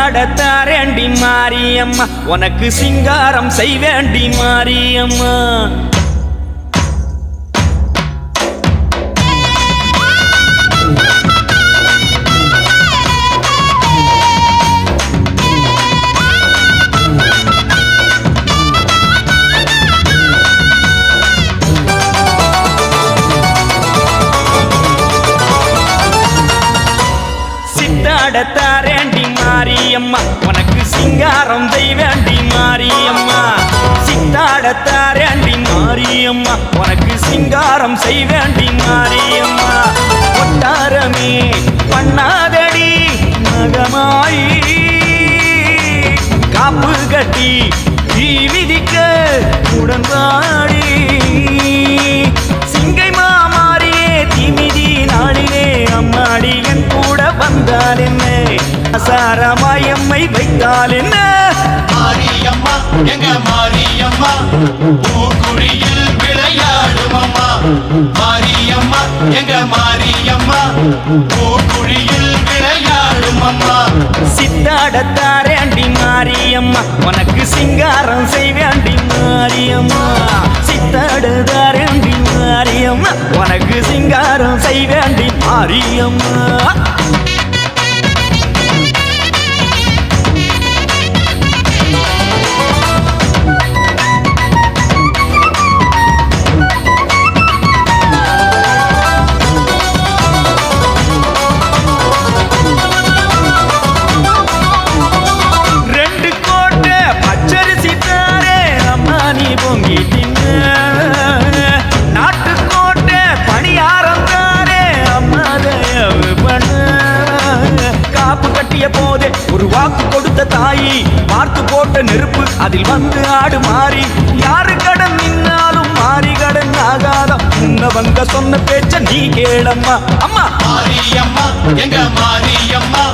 சித்தாடத்தாரேண்டி மாரியம்மா உனக்கு சிங்காரம் செய்வேண்டி மாரியம்மா சித்தாடத்தாரேண்டி மாரியம்மா உனக்கு சிங்காரம் செய்வேண்டி மாரியம்மா சித்தாடத்தாரேண்டி மாரியம்மா உனக்கு சிங்காரம் செய்வேண்டி மாரியம்மா கொட்டாரமே பண்ணாதடி மகமாயி காப்பு கட்டி தீ விதிக்க உடன்பாடி சிங்கை மாமாரியே தீமிதி நாளிலே அம்மாடி என் கூட வந்தால் என்ன அசாரமாயம்மை வைத்தால் என்ன மாரியம்மா எங்க மாரியம்மா பூக்குழியில் விளையாடும் அம்மா மாரியம்மா எங்க மாரியம்மா பூக்குழியில் விளையாடும் அம்மா சித்தாடத்தாரேண்டி மாரியம்மா உனக்கு சிங்காரம் செய்வேண்டி மாரியம்மா சித்தாடத்தாரேண்டி மாரியம்மா உனக்கு சிங்காரம் செய்வேண்டி மாரியம்மா போதே ஒரு வாக்கு கொடுத்த தாயி பார்த்து போட்ட நெருப்பு அதில் வந்து ஆடு மாறி யாரு கடன் நின்னாலும் மாறி கடன் ஆகாதம் முன்னவங்க சொன்ன பேச்ச நீ கேளம்மா அம்மா மாரியம்மா எங்க மாரியம்மா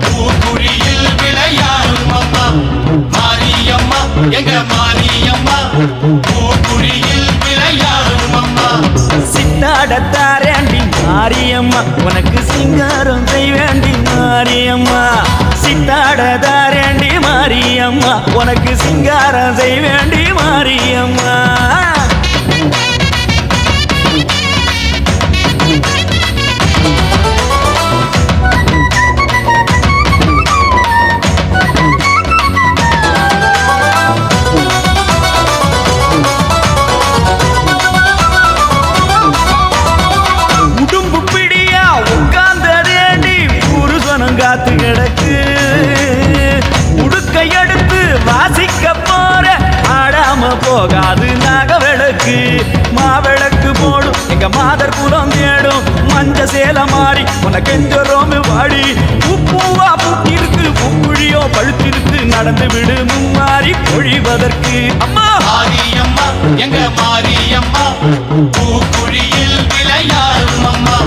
பூக்குழியில் விளையாடும் அம்மா மாரியம்மா எங்க மாரியம்மா பூக்குழியில் விளையாடும் அம்மா சித்தாடத்தாரேண்டி மாரியம்மா உனக்கு சிங்காரம் செய்வேண்டி மாரியம்மா சித்தாடத்தாரேண்டி மாரியம்மா உனக்கு சிங்காரம் செய்வேண்டி மாரியம்மா காத்து கிடக்கு உடுக்கை எடுத்து வாசிக்க போற ஆடாம போகாது நாகவிளக்கு மாவிளக்கு போடும் எங்க மாதர் குலம் தேடும் மஞ்ச சேல மாறி உனக்கு எஞ்சரோமு வாடி பூப்பூவா பூத்திருக்கு பூக்குழியோ பழுத்திருக்கு நடந்து விடு மும்மாறி பொழிவதற்கு அம்மா மாரியம்மா எங்க மாரியம்மா பூக்குழியில் விளையாடும் அம்மா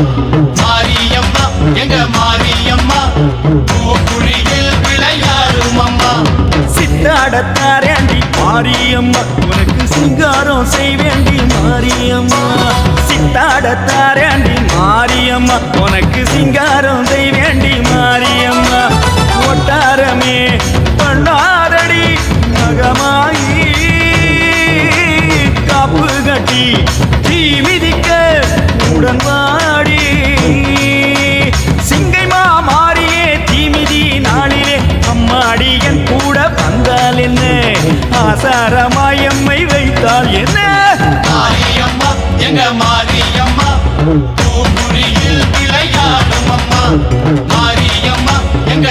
மாரியம்மா எங்க மாரியம்மா பூக்குழியில் விளையாடும் அம்மா சித்தாடத்தாரேண்டி மாரியம்மா உனக்கு சிங்காரம் செய்வேண்டி மாரியம்மா சித்தாடத்தாரேண்டி மாரியம்மா உனக்கு சிங்காரம் செய்வேண்டி மாரியம்மா ஒட்டாரமே பண்ணாதடி மகமாயி காப்பு கட்டி தீ மிதிக்க உடன்பாடி சிங்கை மாமாரியே தீமிதி நாளிலே அம்மாடி என் கூட வந்தால் என்ன ஆசாரமாயம்மை வைத்தால் என்ன மாரியம்மா எங்க மாரியம்மா பூக்குழியில் விளையாடும் அம்மா மாரியம்மா எங்க